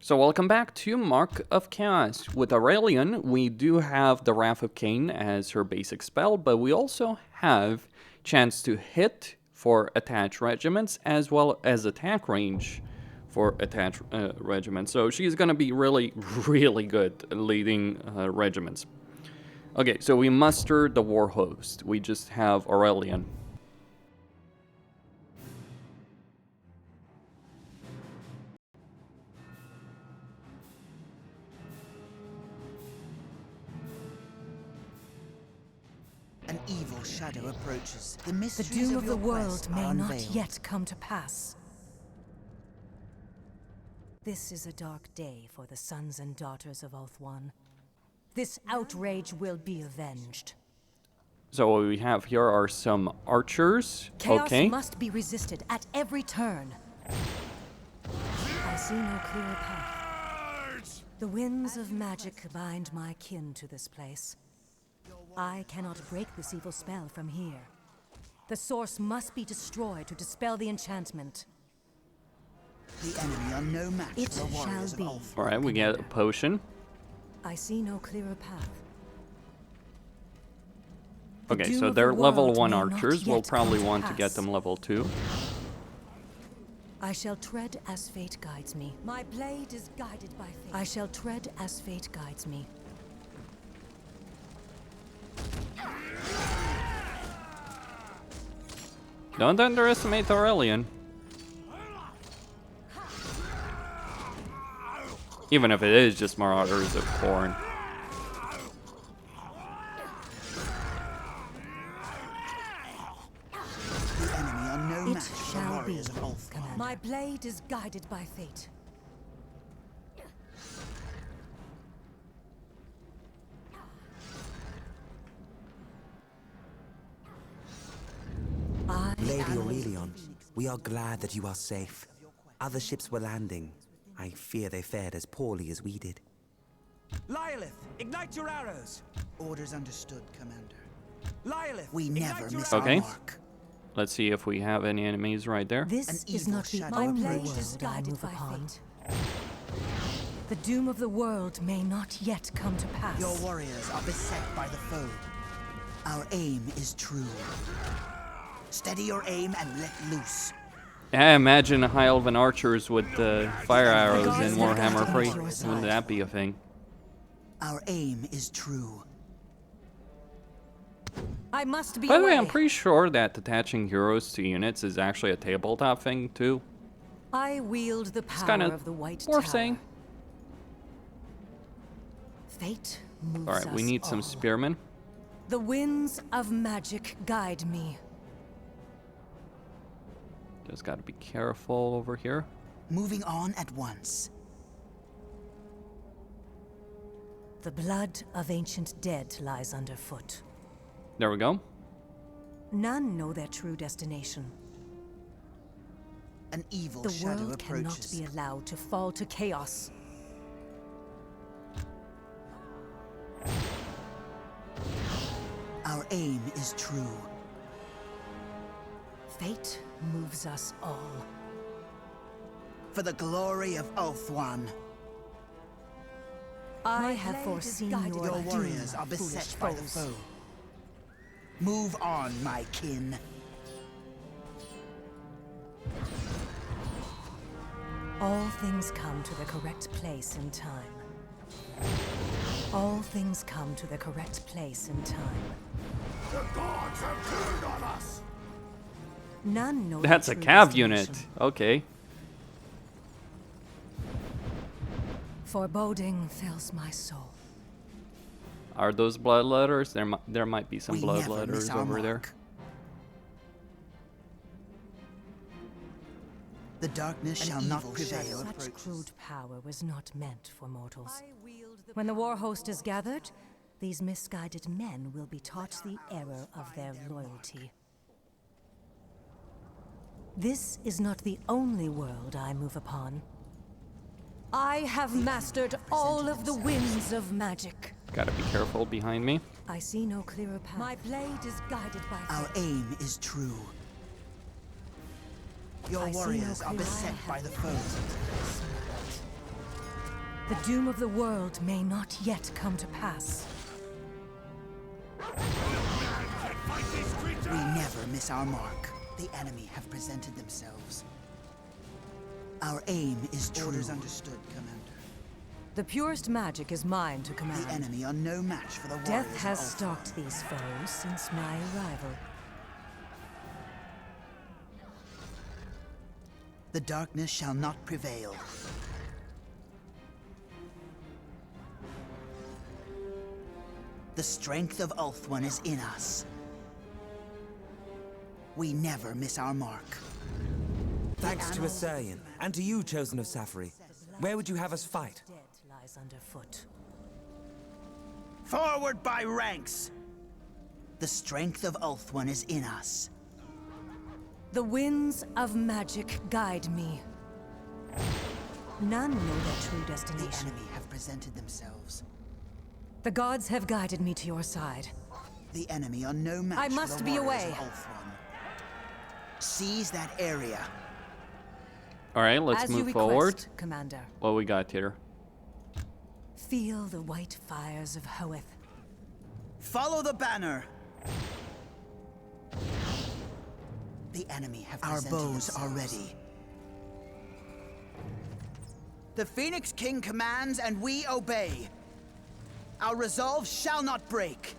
So welcome back to Mark of Chaos. With Aurelion, we do have the Wrath of Cain as her basic spell, but we also have chance to hit for attached regiments as well as attack range for attached regiments. So she's gonna be really, really good at leading regiments. Okay, so we muster the War Host. We just have Aurelion. An evil shadow approaches. The The mysteries doom of the your world quest may are not unveiled. yet come to pass. This is a dark day for the sons and daughters of Ulthuan. This outrage will be avenged. So what we have here are some archers. Chaos Okay. must be resisted at every turn. I see no clearer path. The winds of magic bind my kin to this place. I cannot break this evil spell from here. The source must be destroyed to dispel the enchantment. The enemy are no match It for warriors shall be. of Ulth. Alright, we get a potion. I see no clearer path. The Okay, doom so of the they're level world 1 may not archers. We'll yet probably come to want to get pass. them level 2. I shall tread as fate guides me. My blade is guided by fate. I shall tread as fate guides me. Don't underestimate Aurelion. Even if it is just Marauders of Corn. The enemy are no It match for shall be, warriors of Ulth. Commander. My blade is guided by fate. I Lady am Aurelion, we are glad that you are safe. Other ships were landing. I fear they fared as poorly as we did. Lylith, ignite your arrows! Orders understood, Commander. Lylith, We never ignite your miss arrows. Okay. our mark. Let's see if we have any enemies right there. This An is evil not the shadow only approaches. world I move upon. The doom of the world may not yet come to pass. Your warriors are beset by the foe. Our aim is true. Steady your aim and let loose. I imagine High Elven archers with fire arrows gods in will Warhammer guide 3. your side. Wouldn't that be a thing? Our aim is true. I must be By the way, away. I'm pretty sure that attaching heroes to units is actually a tabletop thing too. I wield the power kinda of the White worth Tower. saying. Fate moves Alright, we us need some all. spearmen. The winds of magic guide me. Just gotta be careful over here. Moving on at once. The blood of ancient dead lies underfoot. There we go. None know their true destination. An evil The shadow world cannot approaches. be allowed to fall to chaos. Our aim is true. Fate moves us all. For the glory of Ulthuan. I have foreseen your Your doom, warriors are foolish beset by the foes. foe. Move on, my kin. All things come to the correct place in time. All things come to the correct place in time. The gods have turned on us! None know That's their a true cav unit. destination. Okay. Foreboding fills my soul. Are those bloodletters? There might be some We never miss bloodletters our over there. mark. The darkness shall not prevail. Such crude power was not meant for mortals. When the war host is gathered, these misguided men will be taught the error of their loyalty. This is not the only world I move upon. I have mastered all of the winds of magic. Gotta be careful behind me. I see no clearer path. My blade is guided by Our fate. aim is true. Your I see no warriors are clear beset path. by the foe. The doom of the world may not yet come to pass. We never miss our mark. The enemy have presented themselves. Our aim is true. Orders understood, Commander. The purest magic is mine to command. The enemy are no match for the warriors. Death has stalked these foes since my arrival. The darkness shall not prevail. The strength of Ulthuan is in us. We never miss our mark. Thanks to Aurelion, and to you, Chosen of Safari. Where would you have us fight? Dead lies underfoot. Forward by ranks! The strength of Ulthuan is in us. The winds of magic guide me. None know their true The destination. enemy have presented themselves. The gods have guided me to your side. The enemy are no match I for must the be warriors away. of Ulthuan. Seize that area. All right, let's As you move request, forward. Commander. What we got here? Feel the white fires of Hoeth. Follow the banner. The enemy have our bows are ready. The Phoenix King commands and we obey. Our resolve shall not break.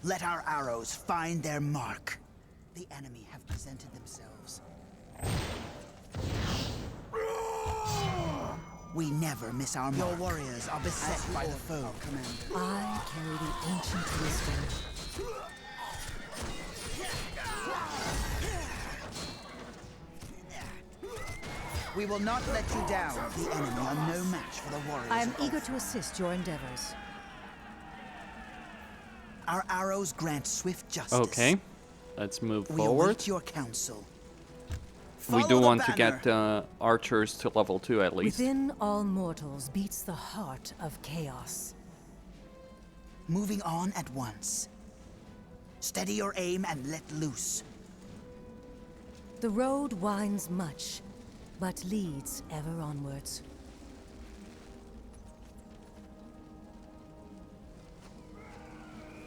Let our arrows find their mark. The enemy have presented themselves. We never miss our mark. Your warriors are beset by the foe, Commander. I carry the ancient wisdom. We will not let you down. The enemy are no match for the warriors. I am of eager Ulthuan. to assist your endeavors. Our arrows grant swift justice. Okay, let's move We forward. await your counsel. We Follow do the want to banner. get archers to level 2 at least. Within all mortals beats the heart of chaos. Moving on at once. Steady your aim and let loose. The road winds much, but leads ever onwards.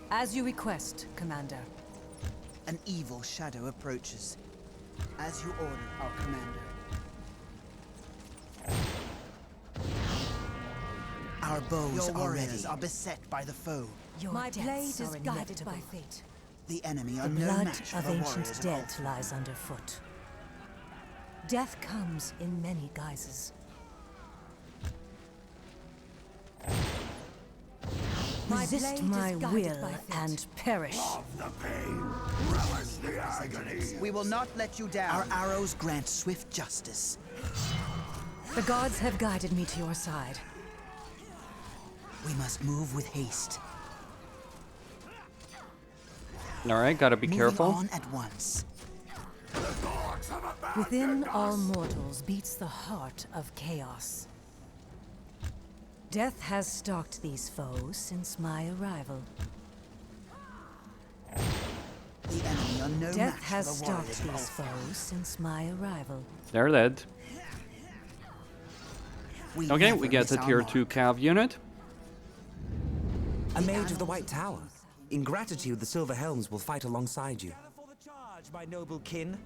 As you request, Commander. An evil shadow approaches. As you ordered, our commander. Our bows are ready. Are beset by the foe. My blade is guided by fate. The enemy are The no blood match for of the ancient warriors of dead Ulthuan. lies underfoot. Death comes in many guises. Resist my will and perish. The pain, relish the agony. We will not let you down. Our arrows grant swift justice. The gods have guided me to your side. We must move with haste. All right, gotta be Moving careful. on at once. Within all mortals beats the heart of chaos. Death has stalked these foes since my arrival. The enemy are no Death match has for the warriors stalked of these Ulthuan. foes since my arrival. They're dead. We Okay, never we get miss the our tier mark. 2 cav unit. A mage of the White Tower. In gratitude, the Silver Helms will fight alongside you. Gather for the charge, my noble kin.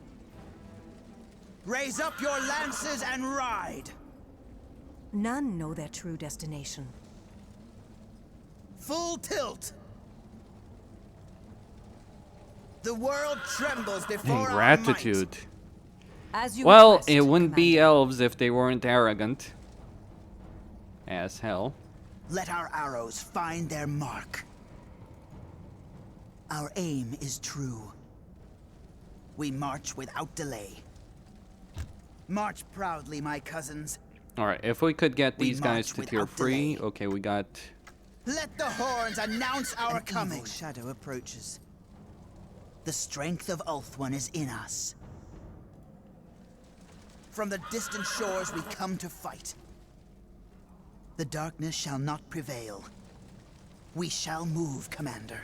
Raise up your lances and ride. None know their true destination. Full tilt. The world trembles before our might. Ingratitude. As you Well, request, it wouldn't be Commander. elves if they weren't arrogant. As hell. Let our arrows find their mark. Our aim is true. We march without delay. March proudly, my cousins. Alright, if we could get We these guys march to tier without 3. delay. Okay, we got... Let the horns announce our coming. Evil shadow approaches. The strength of Ulthuan is in us. From the distant shores we come to fight. The darkness shall not prevail. We shall move, Commander.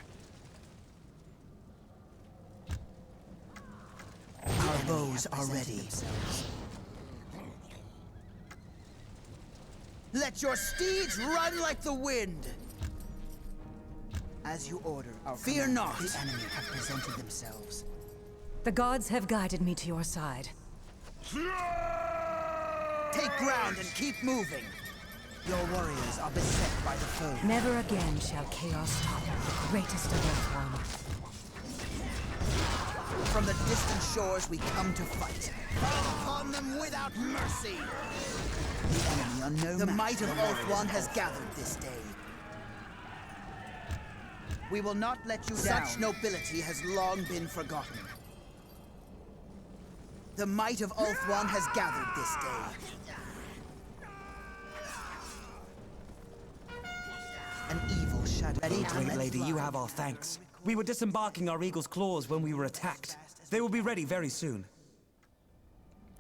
Our bows are ready. Let your steeds run like the wind! As you order, fear not! The enemy have presented themselves. The gods have guided me to your side. Take ground and keep moving! Your warriors are beset by the foe. Never again shall chaos topple the greatest of Earthrealm. From the distant shores we come to fight. Fall upon them without mercy! The enemy are no The might of Oath One has gathered this day. We will not let you down. Such nobility has long been forgotten. The might of Oath One has gathered this day. An evil shadow. Great lady, you have our thanks. We were disembarking our eagle's claws when we were attacked. They will be ready very soon.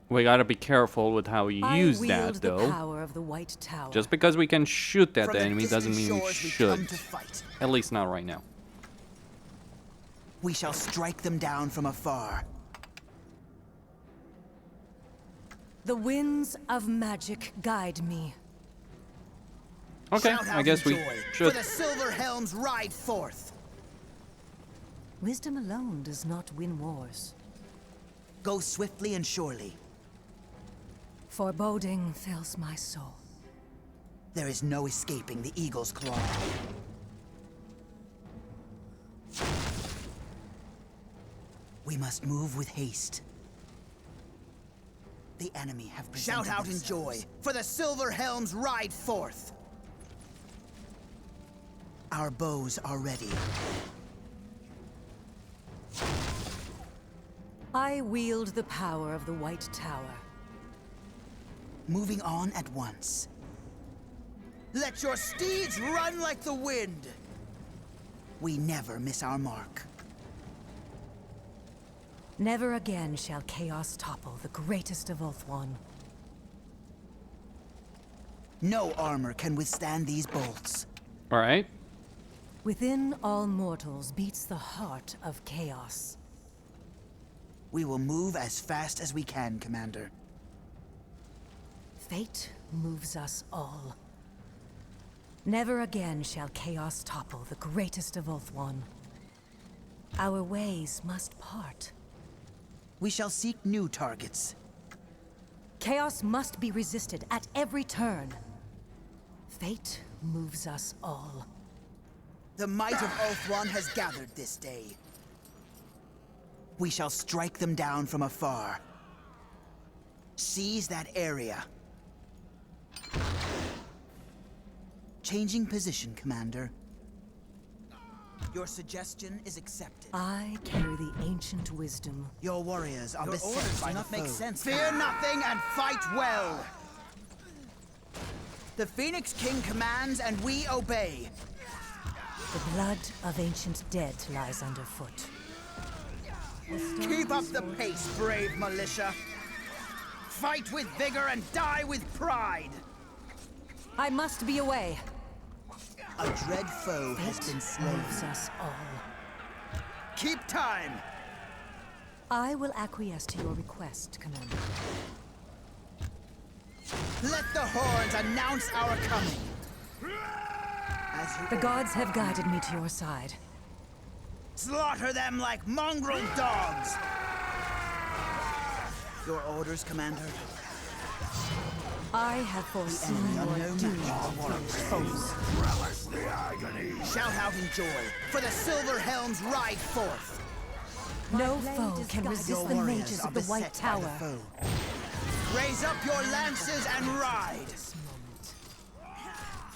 We gotta be careful with how we use that, I wield the though. power of the White Tower. Just because we can shoot at From the the enemy doesn't distant mean we shores we should. come to fight. At least not right now. We shall strike them down from afar. The winds of magic guide me. Okay, Shout I out guess in we joy, should. For the Silver Helms ride forth. Wisdom alone does not win wars. Go swiftly and surely. Foreboding fills my soul. There is no escaping the eagle's claw. We must move with haste. The enemy have presented Shout out in joy, for the Silver Helms ride forth! Our bows are ready. I wield the power of the White Tower. Moving on at once. Let your steeds run like the wind! We never miss our mark. Never again shall chaos topple the greatest of Oath One. No armor can withstand these bolts. Alright. Within all mortals beats the heart of chaos. We will move as fast as we can, Commander. Fate moves us all. Never again shall chaos topple the greatest of Oath One. Our ways must part. We shall seek new targets. Chaos must be resisted at every turn. Fate moves us all. The might of Oath One has gathered this day. We shall strike them down from afar. Seize that area. Changing position, Commander. Your suggestion is accepted. I carry the ancient wisdom. Your warriors are beset by the foe. make sense. Fear nothing and fight well. The Phoenix King commands and we obey. The blood of ancient dead lies underfoot. Keep up the pace, brave militia. Fight with vigor and die with pride. I must be away. A dread foe has been slain. Moves us all. Keep time. I will acquiesce to your request, Commander. Let the horns announce our coming. As you The gods have guided me to your side. slaughter them like mongrel dogs. Your orders, Commander? I have foreseen enemy are your no doom match for warriors. foes. Relish the agony. Shout out in joy, for the Silver Helms ride forth. No foe can resist Your the warriors mages are of the White beset by the Tower. foe. Raise up your lances and ride.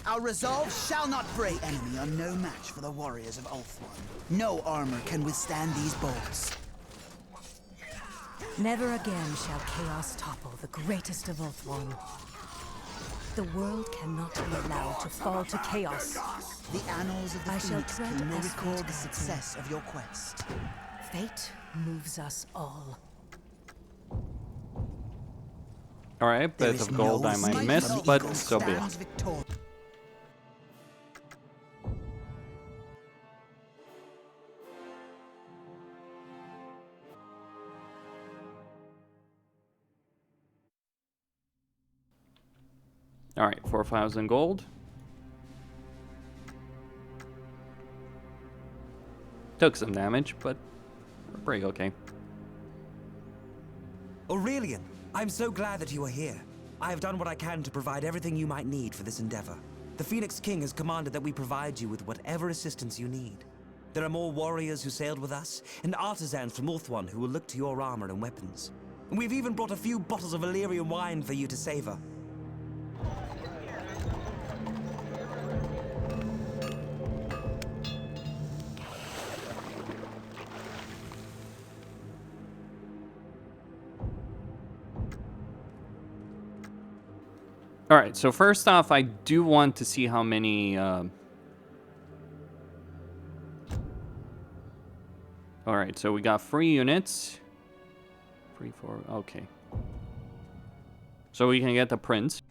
Our resolve shall not break. The enemy are no match for the warriors of Ulthuan. No armor can withstand these bolts. Never again shall chaos topple the greatest of Oath One. The world cannot be allowed to fall to chaos. The annals of the I shall Phoenix tread King will as record fate the guides success of your quest. Fate moves us all. Alright, There bit is of gold no I might escape miss, from the but eagle so be it. stands victorious. Alright, 4,000 gold. Took some damage, but we're pretty okay. Aurelion, I'm so glad that you are here. I have done what I can to provide everything you might need for this endeavor. The Phoenix King has commanded that we provide you with whatever assistance you need. There are more warriors who sailed with us, and artisans from Ulthuan who will look to your armor and weapons. And we've even brought a few bottles of Illyrian wine for you to savor. Alright, so first off, I do want to see how many... Alright, so we got 3 units. 3, 4, okay. So we can get the prince.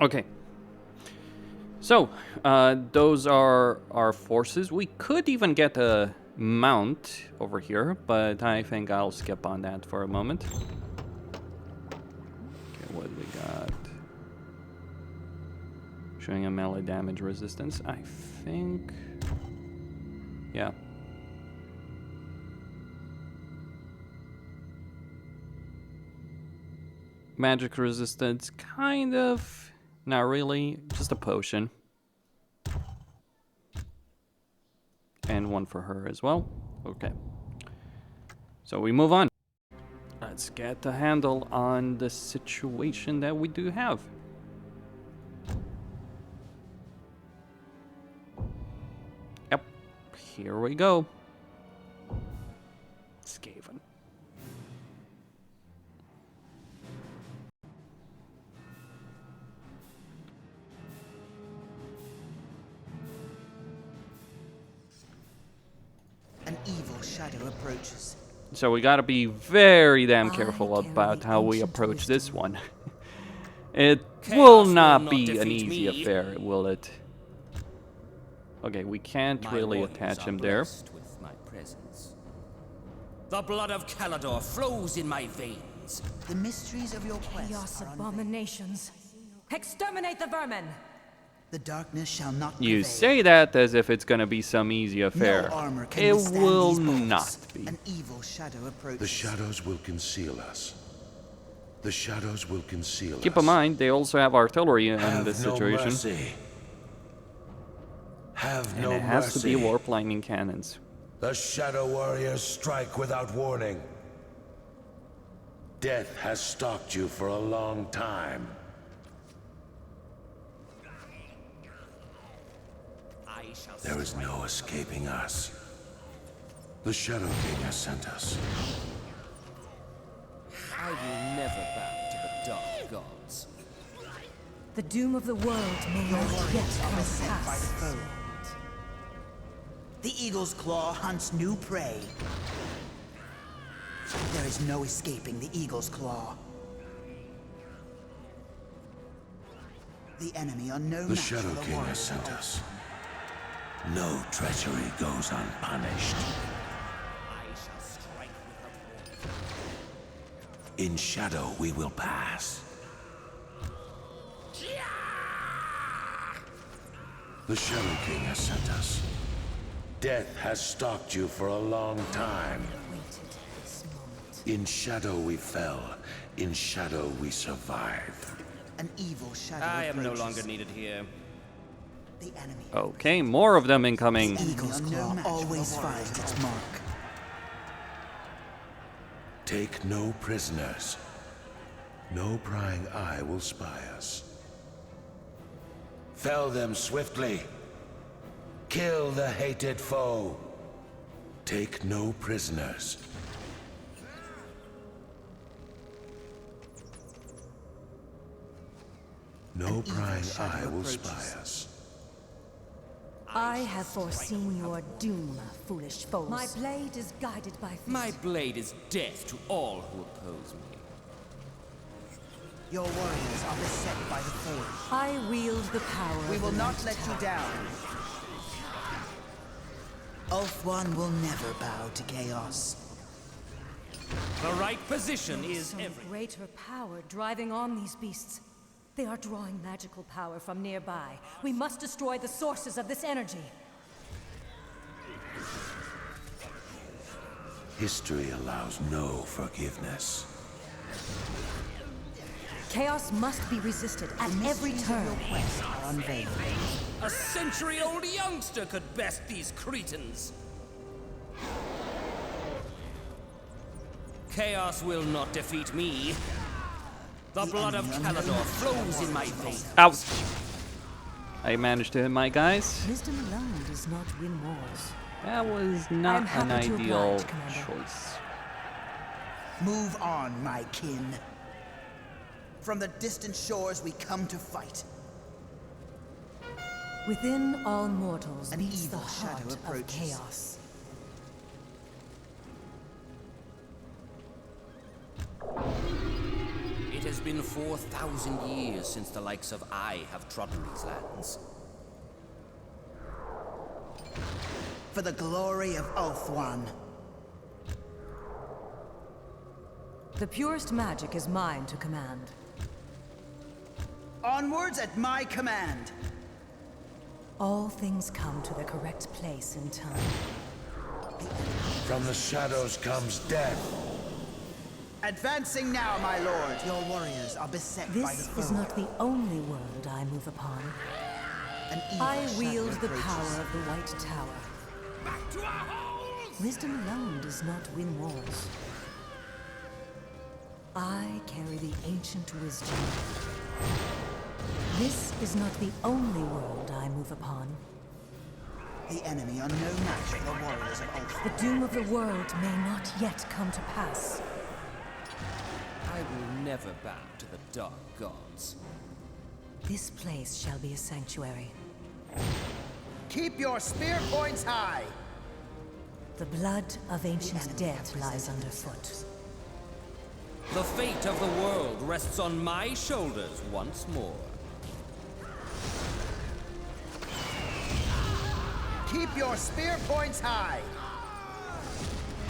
Okay. So, those are our forces. We could even get a mount over here, but I think I'll skip on that for a moment. Okay, what do we got? Showing a melee damage resistance, I think. Yeah. Magic resistance, kind of. Not really, just a potion. And one for her as well. Okay. So we move on. Let's get a handle on the situation that we do have. Yep, here we go. Skaven. An evil shadow approaches. So we gotta be very damn careful about how we approach this one. It will not be an easy affair, will it? Okay, we can't really attach him there. With my presence. The blood of Calador flows in my veins. The mysteries of your quest Chaos are unveiled. abominations. Exterminate the vermin! The darkness shall not You prevail. say that as if it's gonna be some easy affair. No armor can It withstand will these bolts. not be. An evil shadow approaches. The shadows will conceal us. The shadows will conceal us. Keep in mind, they also have artillery in Have this no situation. mercy. Have And no it has mercy. to be warp lightning cannons. The shadow warriors strike without warning. Death has stalked you for a long time. There is no escaping us. The Shadow King has sent us. I will never bow to the dark gods. The doom of the world may not yet come to By the pass. foe. The eagle's claw hunts new prey. There is no escaping the eagle's claw. The enemy are no The match Shadow for the King has warriors sent of us. No treachery goes unpunished. I shall strike with a In shadow we will pass. The Shadow King has sent us. Death has stalked you for a long time. Waited this moment. In shadow we fell. In shadow we survived. An evil shadow I am no approaches. longer needed here. The enemy. Okay, more of them incoming. The eagle's claw always finds its mark. Take no prisoners. No prying eye will spy us. Fell them swiftly. Kill the hated foe. Take no prisoners. No prying eye will spy us. I have foreseen your doom, foolish foes. My blade is guided by fate. My blade is death to all who oppose me. Your warriors are beset by the foe. I wield the power We of will the not White let Tower. you down. Ulf One will never bow to chaos. The right position There is some everything. greater power driving on these beasts. They are drawing magical power from nearby. We must destroy the sources of this energy. History allows no forgiveness. Chaos must be resisted at every turn. Are unveiled. A century-old youngster could best these cretins. Chaos will not defeat me. The blood of Kallador flows in my veins. Ouch! I managed to hit my guys. Wisdom alone does not win wars. That was I'm not an happy to ideal oblige, Commander. choice. Move on, my kin. From the distant shores we come to fight. Within all mortals An beats the evil heart shadow of approaches. chaos. It has been 4,000 years since the likes of I have trodden these lands. For the glory of Ulf One. The purest magic is mine to command. Onwards at my command. All things come to the correct place in time. From the shadows comes death. Advancing now, my lord. Your warriors are beset by the This foe. is not the only world I move upon. An evil I shadow wield the approaches. power of the White Tower. Back to our holes! Wisdom alone does not win wars. I carry the ancient wisdom. This is not the only world I move upon. The enemy are no match for the warriors of Ulf. The doom of the world may not yet come to pass. I will never bow to the dark gods. This place shall be a sanctuary. Keep your spear points high. The blood of ancient dead lies underfoot. The fate of the world rests on my shoulders once more. Keep your spear points high.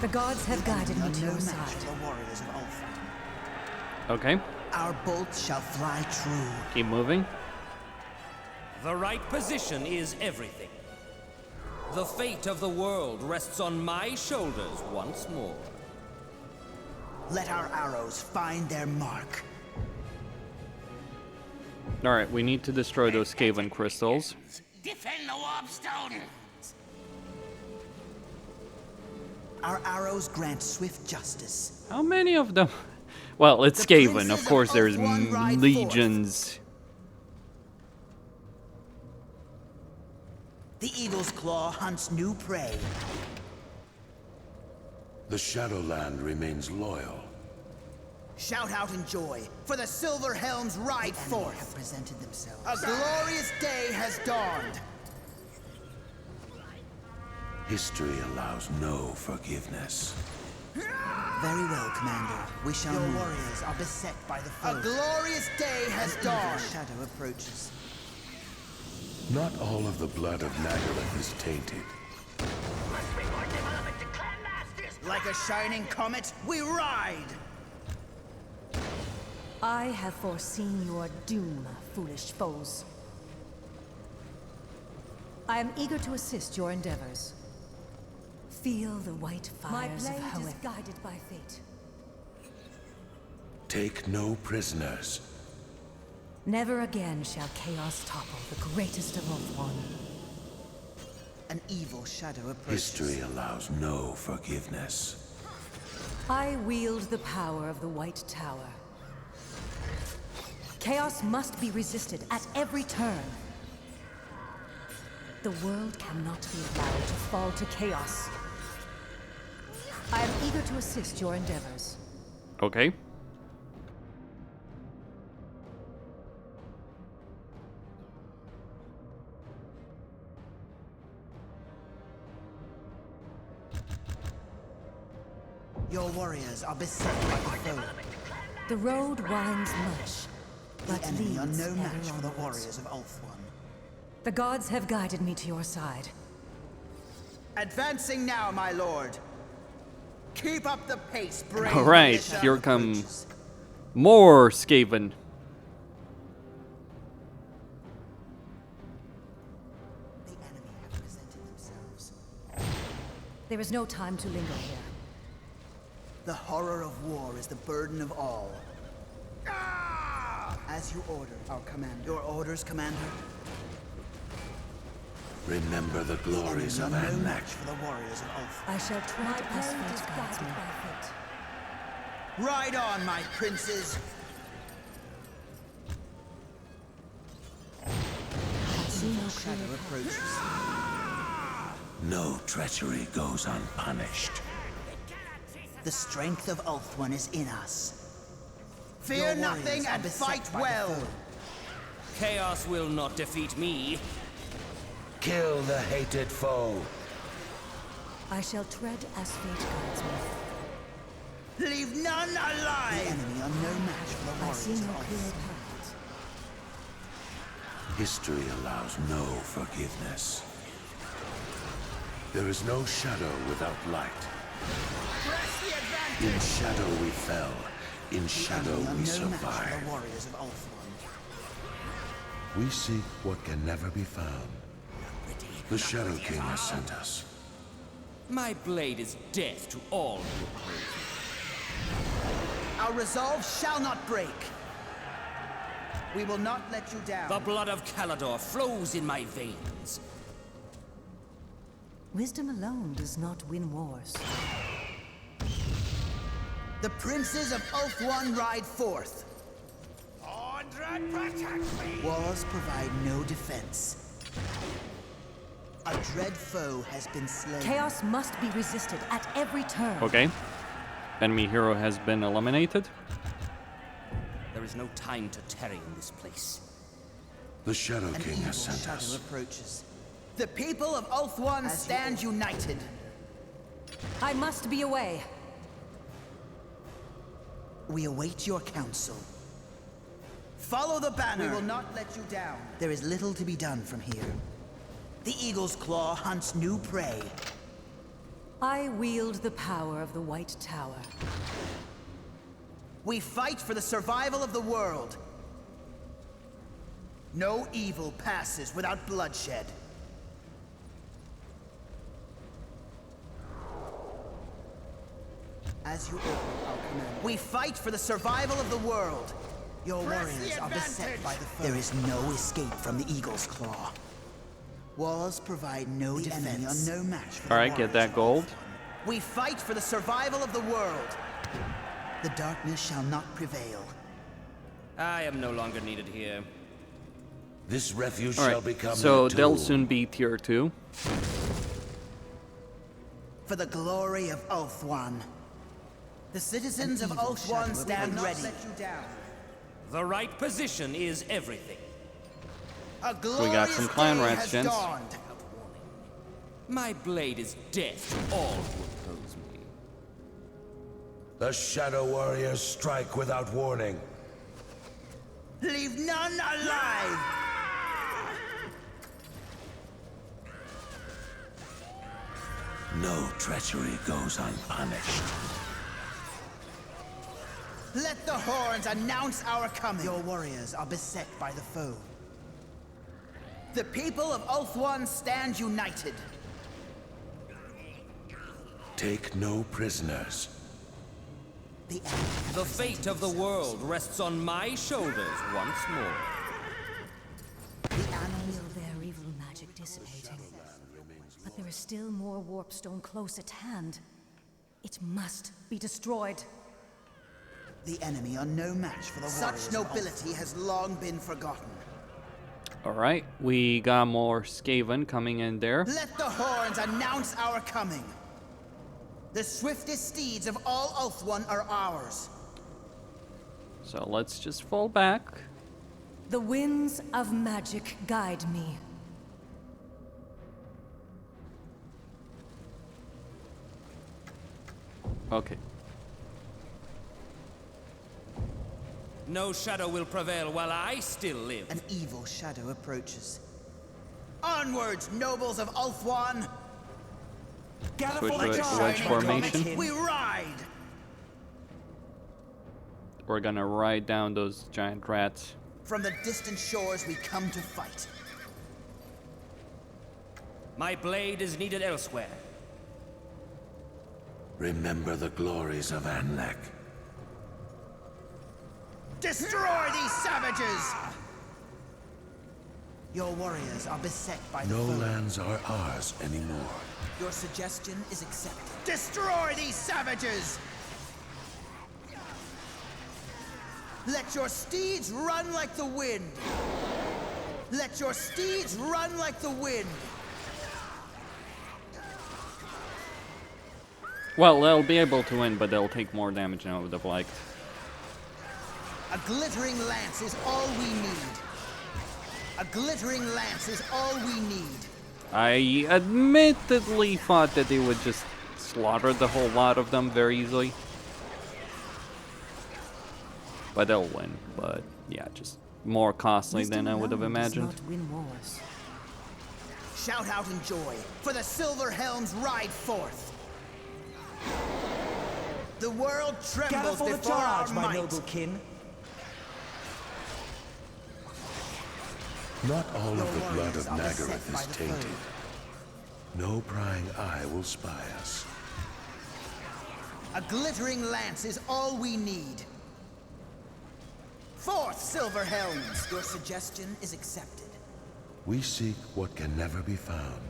The gods have guided me to No your match side. for the warriors of Ulf. Okay, Our bolts shall fly true. keep moving. The right position is everything. The fate of the world rests on my shoulders once more. Let our arrows find their mark. Alright, we need to destroy those Skaven crystals. Defend the warpstone! Our arrows grant swift justice. How many of them? Well, it's The Skaven. princes Of course, of there's Oath ride legions. The Eagle's Claw hunts new prey. The Shadowland remains loyal. Shout out in joy, for the Silver Helms ride forth. Have presented themselves. A glorious day has dawned. History allows no forgiveness. Very well, Commander. We shall Your warriors are beset by the foe. A glorious day has dawned. Shadow approaches. Not all of the blood of Nagarath is tainted. Like a shining comet, we ride! I have foreseen your doom, foolish foes. I am eager to assist your endeavors. Feel the white fires of Hoeth. My blade is guided by fate. Take no prisoners. Never again shall chaos topple the greatest of Oath One. An evil shadow approaches. History allows no forgiveness. I wield the power of the White Tower. Chaos must be resisted at every turn. The world cannot be allowed to fall to chaos. I am eager to assist your endeavors. Okay. Your warriors are beset by the foe. The road winds much, but The enemy are leads no ever match for the onwards. warriors of Oath One. The gods have guided me to your side. Advancing now, my lord. Keep up the pace, brave. Alright, here come more Skaven. The enemy have presented themselves. There is no time to linger here. The horror of war is the burden of all. As you order, our commander. Your orders, commander. Remember the glories of No match Anlak. for the warriors of Oath. I shall tread as fate guides me. Ride on, my princes. I see no Shadow clear approaches. No treachery goes unpunished. The strength of Oath One is in us. Fear nothing and fight well. Chaos will not defeat me. Kill the hated foe. I shall tread as fate guides me. Leave none alive. The enemy are no match for the I warriors see of no Oath. clear path. History allows no forgiveness. There is no shadow without light. Press the advantage. In shadow we fell. In shadow The enemy are we no match for survive. the warriors of Oath One. We seek what can never be found. The Shadow King has sent us. My blade is death to all who oppose me. Our resolve shall not break. We will not let you down. The blood of Calador flows in my veins. Wisdom alone does not win wars. The princes of Oath One ride forth. Walls provide no defense. A dread foe has been slain. Chaos must be resisted at every turn. Okay. Enemy hero has been eliminated. There is no time to tarry in this place. The Shadow An King evil has sent shadow us. approaches. The people of Oath One stand united. I must be away. We await your counsel. Follow the banner. We will not let you down. There is little to be done from here. The Eagle's Claw hunts new prey. I wield the power of the White Tower. We fight for the survival of the world. No evil passes without bloodshed. As you order, our commander. We fight for the survival of the world. Your warriors are beset by the foe. There is no escape from the Eagle's Claw. Walls provide no defense. The enemy are no match for Alright, get that gold. We fight for the survival of the world. The darkness shall not prevail. I am no longer needed here. This refuge All shall right, become so your they'll tomb. soon be tier 2. For the glory of Ulthuan. The citizens of Ulthuan stand ready. The right position is everything. A We got some clan glorious day rats, has gents. dawned. My blade is death to all who oppose me. The Shadow Warriors strike without warning. Leave none alive! No treachery goes unpunished. Let the horns announce our coming. Your warriors are beset by the foe. The people of Ulthuan stand united. Take no prisoners. The enemy has The fate of the world rests on my shoulders once more. I feel their evil magic dissipating. But there is still more warpstone close at hand. It must be destroyed. The enemy are no match for the warriors. Such nobility has long been forgotten. Alright, we got more Skaven coming in there. Let the horns announce our coming. The swiftest steeds of all Ulthuan are ours. So let's just fall back. The winds of magic guide me. Okay. No shadow will prevail while I still live. An evil shadow approaches. Onwards, nobles of Ulthuan! Gather Switch for to the a charge, wedge my formation. kin. We ride! We're gonna ride down those giant rats. From the distant shores we come to fight. My blade is needed elsewhere. Remember the glories of Anlek. Destroy these savages! Your warriors are beset by the No foe. lands are ours anymore. Your suggestion is accepted. Destroy these savages! Let your steeds run like the wind! Let your steeds run like the wind! Well, they'll be able to win, but they'll take more damage than I would have liked. A glittering lance is all we need. A glittering lance is all we need. I admittedly thought that they would just slaughter the whole lot of them very easily. But they'll win. But yeah, just more costly than I would have Wisdom alone imagined. does not win wars. Shout out in joy, for the Silver Helms ride forth. The world Gather trembles for the before charge, our my might. noble kin. Not all of the Your blood warriors of are beset Nagaroth by is the tainted. foe. No prying eye will spy us. A glittering lance is all we need. Forth, Silver Helms! Your suggestion is accepted. We seek what can never be found.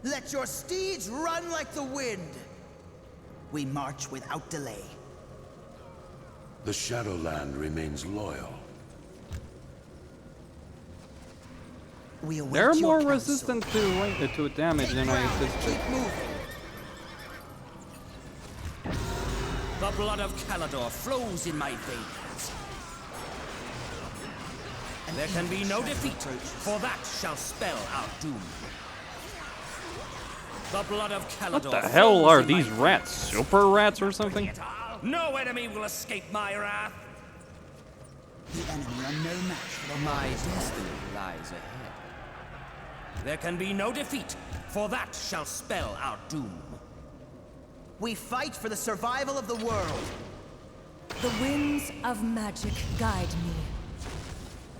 Let your steeds run like the wind. We march without delay. The Shadowland remains loyal. We await They're your more counsel. resistant to damage than I Ground and anticipated. keep moving. The blood of Calador flows in my veins. There can be no defeat, for that shall spell our doom. The blood of Calador. What the hell flows are in my these rats? Super rats or something? No enemy will escape my wrath. The enemy are no match for the My destiny lies ahead. There can be no defeat, for that shall spell our doom. We fight for the survival of the world. The winds of magic guide me.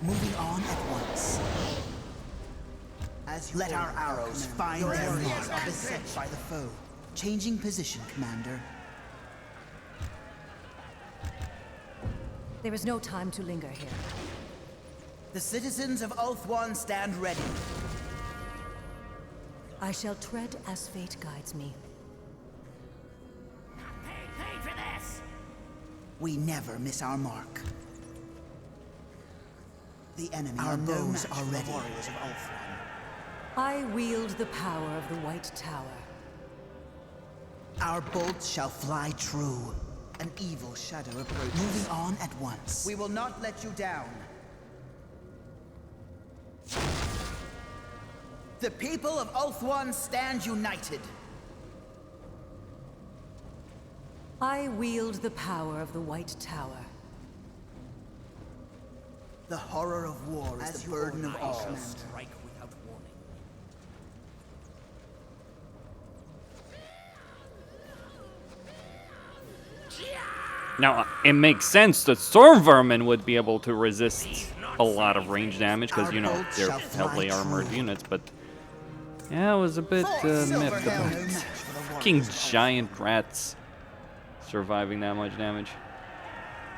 Moving on at once. As let our arrows find their warriors are beset by the foe. Changing position, Commander. There is no time to linger here. The citizens of Ulthuan stand ready. I shall tread as fate guides me. Pay for this! We never miss our mark. The enemy our bows are ready. Warriors of Ulthuan. I wield the power of the White Tower. Our bolts shall fly true. An evil shadow approaches. Moving on at once. We will not let you down. The people of Ulthuan stand united. I wield the power of the White Tower. The horror of war is the burden of all. Strike without warning. Now, it makes sense that Storm Vermin would be able to resist a lot of range damage, because, you know, they're heavily armored units, but... yeah, I was a bit miffed about fucking giant rats surviving that much damage.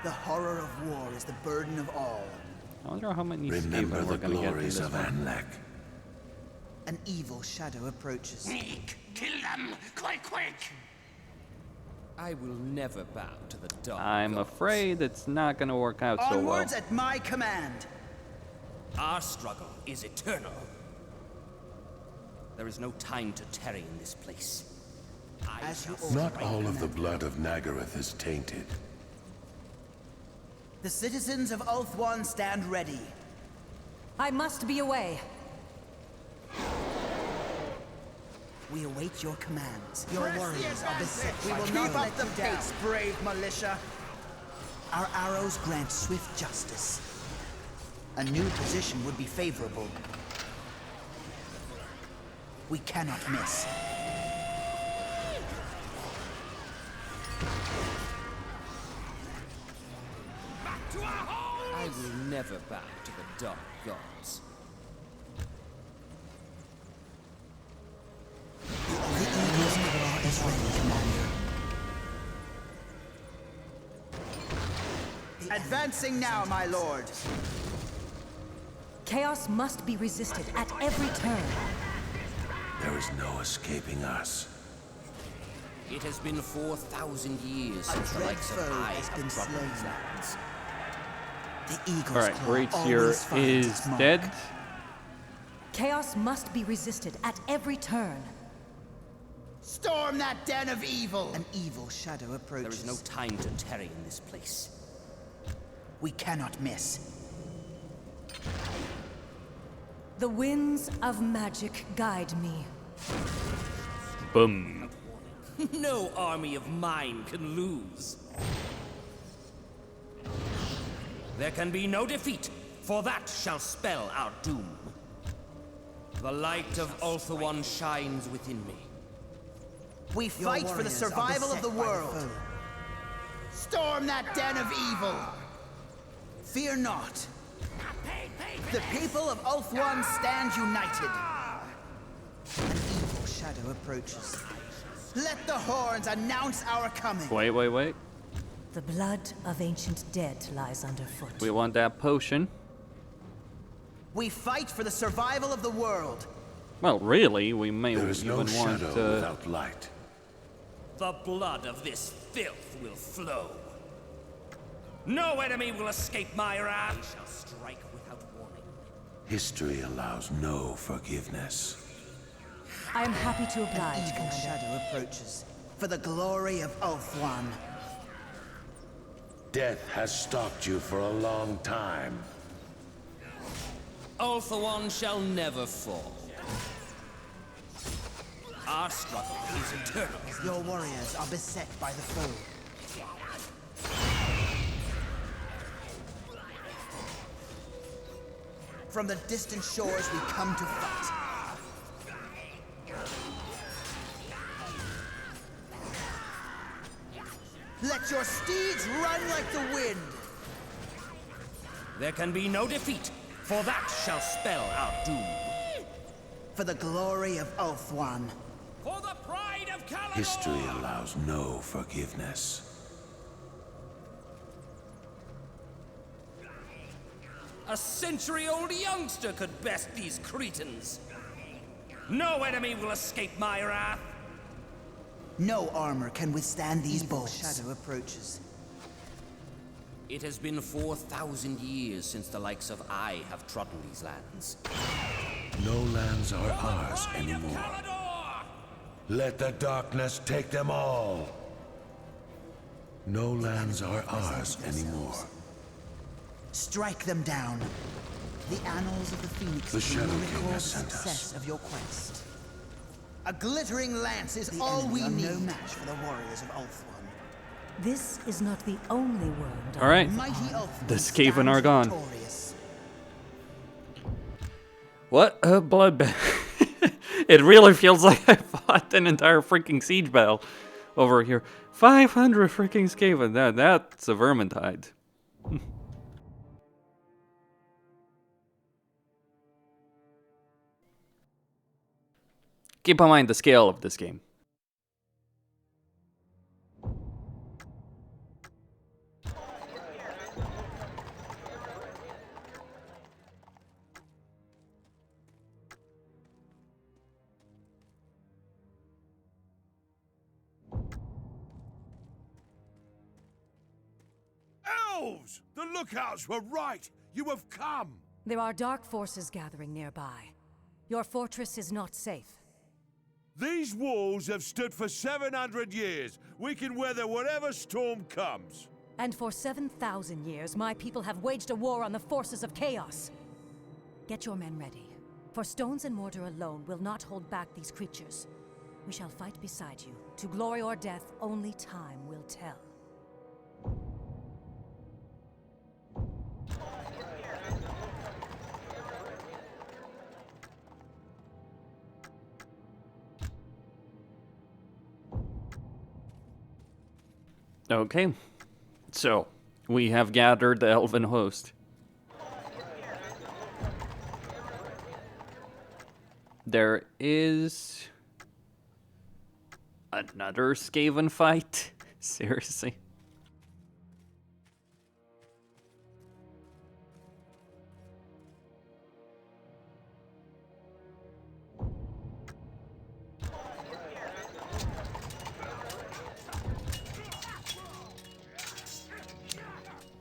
The horror of war is the burden of all. I wonder how many Remember Skaven we're the gonna get in glories this of one. Anlek. An evil shadow approaches. Kill them, quick! I will never bow to the dark I'm gods. afraid it's not gonna work out so well. Onwards at my command. Our struggle is eternal. There is no time to tarry in this place. As you Not order, all of the Commander. blood of Nagaroth is tainted. The citizens of Ulthuan stand ready. I must be away. We await your commands. Your warriors are beset. We will not let them down. Brave militia. Our arrows grant swift justice. A new position would be favorable. We cannot miss. I will never bow to the dark gods. The Eagle's Claw is ready, Commander. Advancing now, my lord. Chaos must be resisted at every turn. There is no escaping us. It has been 4,000 years A since the dread likes of foe I has been have troubled slain. lands. The Eagle's Alright, Claw Raetier always finds is its mark. dead. Chaos must be resisted at every turn. Storm that den of evil! An evil shadow approaches. There is no time to tarry in this place. We cannot miss. The winds of magic guide me. Boom. No army of mine can lose. There can be no defeat, for that shall spell our doom. The light of Ulthuan shines within me. We fight for the survival of the world. Storm that den of evil. Fear not. The people of Ulthuan stand united. An evil shadow approaches. Let the horns announce our coming. Wait. The blood of ancient dead lies underfoot. We want that potion. We fight for the survival of the world. Well, really, we may There is even no want shadow without light. The blood of this filth will flow. No enemy will escape my wrath. We shall strike without warning. History allows no forgiveness. I am happy to An oblige, evil Commander. shadow approaches. For the glory of Ulthuan. Death has stalked you for a long time. Ulthuan shall never fall. Our struggle is eternal. Your warriors are beset by the foe. From the distant shores we come to fight. Let your steeds run like the wind. There can be no defeat, for that shall spell our doom. For the glory of Ulthuan. For the pride of Caledon! History allows no forgiveness. A century-old youngster could best these Cretans. No enemy will escape my wrath. No armor can withstand these bolts. Shadow approaches. It has been 4,000 years since the likes of I have trodden these lands. No lands are ours anymore. Let the darkness take them all. No lands are ours anymore. Strike them down. The annals of the Phoenix The Shadow will King record has the sent success us. of your quest. A glittering lance is all we need. No match for the warriors of Ulthuan. This is not the only world. All right, Mighty Ulthuan the Skaven are stands gone. victorious. What a bloodbath. It really feels like I fought an entire freaking siege battle over here. 500 freaking Skaven. That's a Vermintide. Keep in mind the scale of this game. Elves! The lookouts were right! You have come! There are dark forces gathering nearby. Your fortress is not safe. These walls have stood for 700 years. We can weather whatever storm comes. And for 7,000 years, my people have waged a war on the forces of chaos. Get your men ready, for stones and mortar alone will not hold back these creatures. We shall fight beside you. To glory or death, only time will tell. Okay, so we have gathered the Elven Host. There is another Skaven fight? Seriously?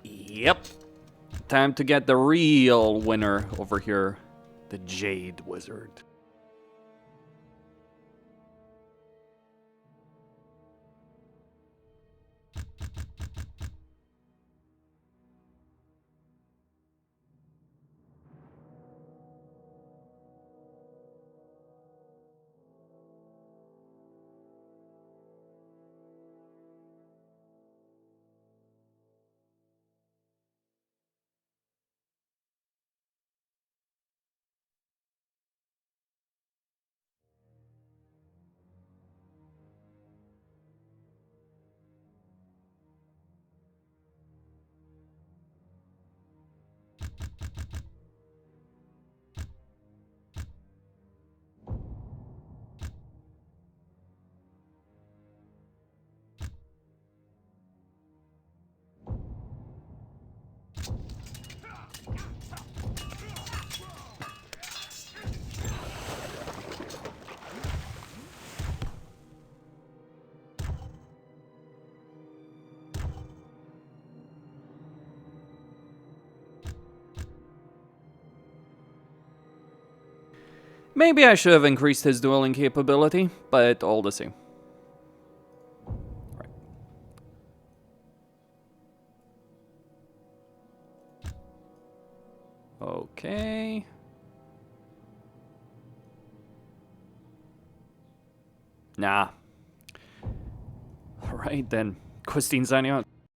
Yep. Time to get the real winner over here. The Jade Wizard. Maybe I should have increased his dueling capability, but all the same. Right. Okay. Nah. Alright then. Christine signing out.